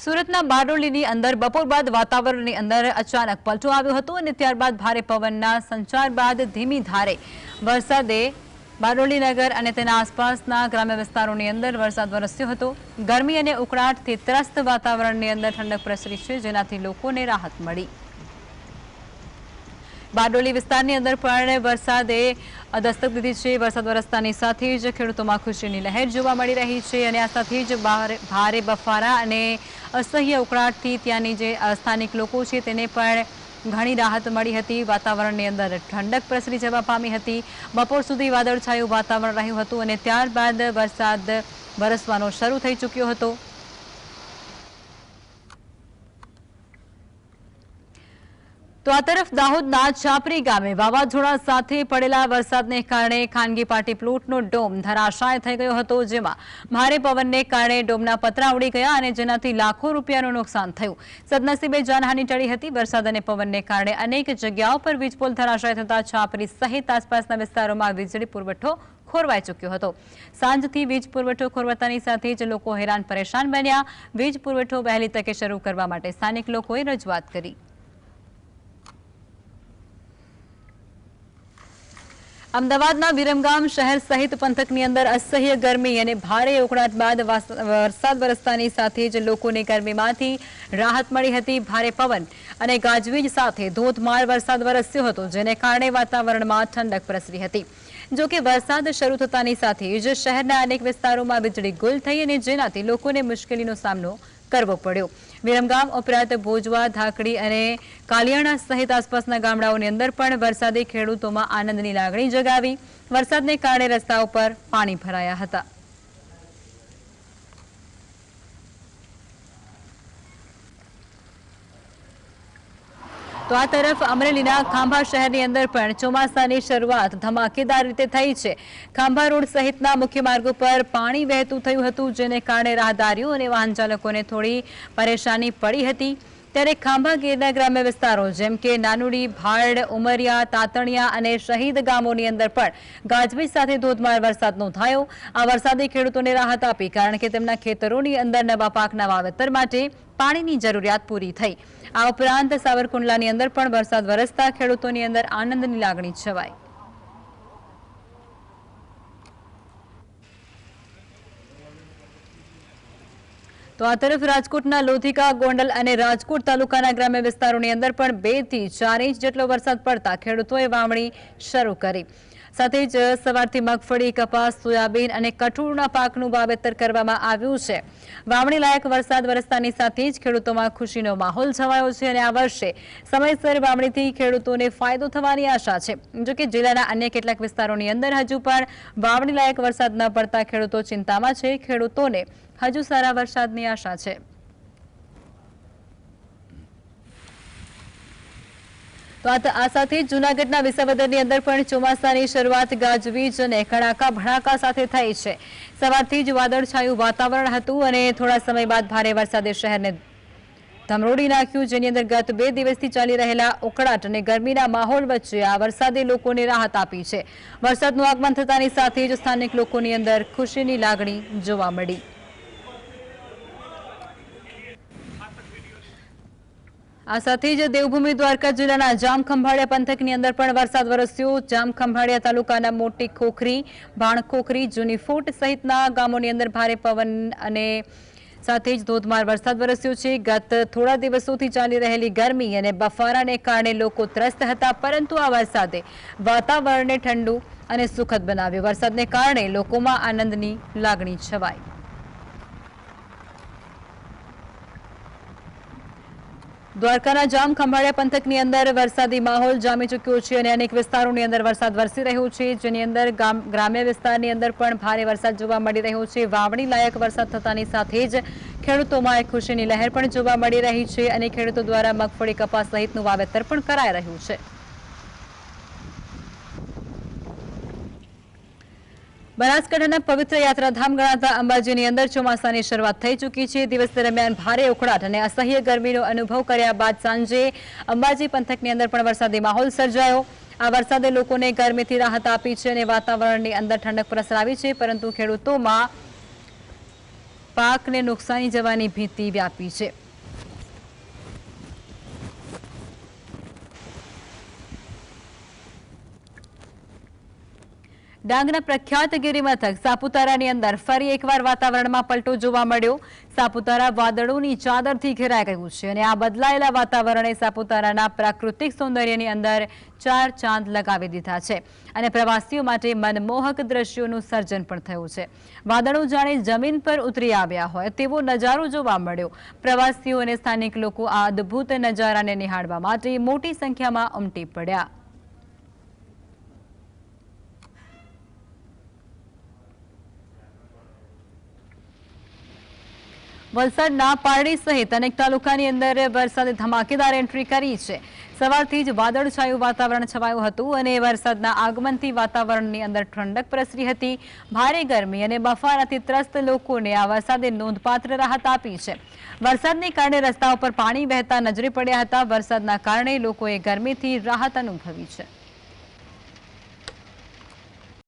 સુરતના બારડોલીની અંદર બપોર બાદ વાતાવરણની અંદર અચાનક પલટો આવ્યો હતો અને ત્યારબાદ ભારે પવનના સંચાર બાદ ધીમી ધારે વરસાદે બારડોલી નગર અને તેના આસપાસના ગ્રામ્ય વિસ્તારોની અંદર વરસાદ વરસ્યો હતો। ગરમી અને ઉકળાટથી ત્રસ્ત વાતાવરણની અંદર ઠંડક પ્રસરી છે, જેનાથી લોકોને રાહત મળી। બારડોલી વિસ્તારની અંદર પણ વરસાદે દસ્તક દીધી છે। વરસાદ વરસતાની સાથે જ ખેડૂતોમાં ખુશીની લહેર જોવા મળી રહી છે અને આ સાથે જ ભારે બફારા અને અસહ્ય ઉકળાટથી ત્યાંની જે સ્થાનિક લોકો છે તેને પણ ઘણી રાહત મળી હતી। વાતાવરણની અંદર ઠંડક પ્રસરી જવા પામી હતી। બપોર સુધી વાદળછાયું વાતાવરણ રહ્યું હતું અને ત્યારબાદ વરસાદ વરસવાનો શરૂ થઈ ચૂક્યો હતો। તો આ તરફ દાહોદના છાપરી ગામે વાવાઝોડા સાથે પડેલા વરસાદને કારણે ખાનગી પાર્ટી પ્લોટનો ડોમ ધરાશાય થઈ ગયો હતો, જેમાં ભારે પવનને કારણે ડોમના પતરા ઉડી ગયા અને જેનાથી લાખો રૂપિયાનું નુકસાન થયું। સદનસીબે જાનહાનિ ટળી હતી। વરસાદ અને પવનને કારણે અનેક જગ્યાઓ પર વીજપોલ ધરાશાય થતા છાપરી સહિત આસપાસના વિસ્તારોમાં વીજળી પુરવઠો ખોરવાઈ ચૂક્યો હતો। સાંજથી વીજ પુરવઠો ખોરવાતાની સાથે જ લોકો હેરાન પરેશાન બન્યા। વીજ પુરવઠો વહેલી તકે શરૂ કરવા માટે સ્થાનિક લોકોએ રજૂઆત કરી। અમદાવાદના વિરમગામ શહેર સહિત પંથકની અંદર અસહ્ય ગરમી અને ભારે ઉકળાટ બાદ વરસાદ વરસતાની સાથે જ લોકોને ગરમીમાંથી રાહત મળી હતી। ભારે પવન અને ગાજવીજ સાથે ધોધમાર વરસાદ વરસ્યો હતો, જેને કારણે વાતાવરણમાં ઠંડક પ્રસરી હતી। જો કે વરસાદ શરૂ થતાની સાથે જ શહેરના અનેક વિસ્તારોમાં વીજળી ગુલ થઈ અને જેનાથી લોકોને મુશ્કેલીનો સામનો કરવો પડ્યો। વિરમગામ ઉપરાંત ભોજવા, ધાકડી અને કાલિયાણા સહિત આસપાસના ગામડાઓની અંદર પણ વરસાદે ખેડૂતોમાં આનંદની લાગણી જગાવી। વરસાદને કારણે રસ્તાઓ પર પાણી ભરાયા હતા। તો આ તરફ અમરેલીના ખાંભા શહેરની અંદર પણ ચોમાસાની શરૂઆત ધમાકેદાર રીતે થઈ છે। ખાંભા રોડ સહિતના મુખ્ય માર્ગો પર પાણી વહેતું થયું હતું, જેને કારણે રાહદારીઓ અને વાહન ચાલકોને થોડી પરેશાની પડી હતી। ત્યારે ખાંભા ગીરના ગ્રામ્ય વિસ્તારો જેમ કે નાનુડી, ભાડ, ઉમરિયા, તાતણિયા અને શહીદ ગામોની અંદર પણ ગાજવીજ સાથે ધોધમાર વરસાદ નોંધાયો। આ વરસાદે ખેડૂતોને રાહત આપી, કારણ કે તેમના ખેતરોની અંદર નવા પાકના વાવેતર માટે પાણીની જરૂરિયાત પૂરી થઈ। આ ઉપરાંત સાવરકુંડલાની અંદર પણ વરસાદ વરસતા ખેડૂતોની અંદર આનંદની લાગણી છવાઈ। તો આ તરફ રાજકોટના લોધિકા, ગોંડલ અને રાજકોટ તાલુકાના ગ્રામ્ય વિસ્તારોની અંદર પણ 2 થી 4 ઇંચ જેટલો વરસાદ પડતા ખેડૂતોએ વાવણી શરૂ કરી। સાથે જ સવારથી મગફળી, કપાસ, સોયાબીન અને કઠોળના પાકનું વાવેતર કરવામાં આવ્યું છે। વાવણી લાયક વરસાદ વરસતાની સાથે જ ખેડૂતોમાં ખુશીનો માહોલ છવાયો છે અને આ વર્ષે સમયસર વાવણીથી ખેડૂતોને ફાયદો થવાની આશા છે। જો કે જિલ્લાના અન્ય કેટલાક વિસ્તારોની અંદર હજુ પણ વાવણી લાયક વરસાદ ન પડતા ખેડૂતો ચિંતામાં છે। ખેડૂતોને હજુ સારા વરસાદની આશા છે। તો આ સાથે જૂનાગઢના વિસાવદરની અંદર પણ ચોમાસાની શરૂઆત ગાજવીજ અને કડાકા ભડાકા સાથે થઈ છે। સવારથી જ વાદળછાયું વાતાવરણ હતું અને થોડા સમય બાદ ભારે વરસાદે શહેરને ધમરોડી નાખ્યું, જેની અંદર ગત 2 દિવસથી ચાલી રહેલા ઉકળાટ અને ગરમીના માહોલ વચ્ચે આ વરસાદે લોકોને રાહત આપી છે। વરસાદનું આગમન થતાની સાથે જ સ્થાનિક લોકોની અંદર ખુશીની લાગણી જોવા મળી। આ સાથે જ દેવભૂમિ દ્વારકા જિલ્લાના જામખંભાળિયા પંથકની અંદર પણ વરસાદ વરસ્યો। જામખંભાળિયા તાલુકાના મોટી ખોખરી, ભાણખોખરી, જૂની ફોટ સહિતના ગામોની અંદર ભારે પવન અને સાથે જ ધોધમાર વરસાદ વરસ્યો છે। ગત થોડા દિવસોથી ચાલી રહેલી ગરમી અને બફારાને કારણે લોકો ત્રસ્ત હતા, પરંતુ આ વરસાદે વાતાવરણને ઠંડુ અને સુખદ બનાવ્યું। વરસાદને કારણે લોકોમાં આનંદની લાગણી છવાઈ। દ્વારકાના જામખંભાળિયા પંથકની અંદર વરસાદી માહોલ જામી ચૂક્યો છે અને અનેક વિસ્તારોની અંદર વરસાદ વરસી રહ્યો છે, જેની અંદર ગ્રામ્ય વિસ્તારની અંદર પણ ભારે વરસાદ જોવા મળી રહ્યો છે। વાવણી લાયક વરસાદ થતાની સાથે જ ખેડૂતોમાં એક ખુશીની લહેર પણ જોવા મળી રહી છે અને ખેડૂતો દ્વારા મગફળી, કપાસ સહિતનું વાવેતર પણ કરાઈ રહ્યું છે। બનાસકાંઠાના પવિત્ર યાત્રાધામ ગણાતા અંબાજીની અંદર ચોમાસાની શરૂઆત થઈ ચૂકી છે। દિવસ દરમિયાન ભારે ઉકળાટ અને અસહ્ય ગરમીનો અનુભવ કર્યા બાદ સાંજે અંબાજી પંથકની અંદર પણ વરસાદી માહોલ સર્જાયો। આ વરસાદે લોકોને ગરમીથી રાહત આપી છે અને વાતાવરણની અંદર ઠંડક પ્રસરાવી છે, પરંતુ ખેડૂતોમાં પાકને નુકસાની જવાની ભીતિ વ્યાપી છે। ડાંગના પ્રખ્યાત ગિરિમથક સાપુતારાની અંદર ફરી એકવાર વાતાવરણમાં પલટો જોવા મળ્યો। સાપુતારા વાદળોની ચાદરથી ઘેરાઈ ગયું છે અને આ બદલાયેલા વાતાવરણે સાપુતારાના પ્રાકૃતિક સૌંદર્યની અંદર ચાર ચાંદ લગાવી દીધા છે અને પ્રવાસીઓ માટે મનમોહક દ્રશ્યોનું સર્જન પણ થયું છે। વાદળો જાણે જમીન પર ઉતરી આવ્યા હોય તેવો નજારો જોવા મળ્યો। પ્રવાસીઓ અને સ્થાનિક લોકો આ અદ્ભુત નજારાને નિહાળવા માટે મોટી સંખ્યામાં ઉમટી પડ્યા। વલસાડના પારડી સહિત અનેક તાલુકાની અંદર વરસાદે ધમાકેદાર એન્ટ્રી કરી છે। સવારથી જ વાદળછાયું વાતાવરણ છવાયું હતું અને વરસાદના આગમનથી વાતાવરણની અંદર ઠંડક પ્રસરી હતી। ભારે ગરમી અને બફારાથી ત્રસ્ત લોકોને આ વરસાદે નોંધપાત્ર રાહત આપી છે। વરસાદને કારણે રસ્તા ઉપર પાણી વહેતા નજરે પડ્યા હતા। વરસાદના કારણે લોકોએ ગરમીથી રાહત અનુભવી છે।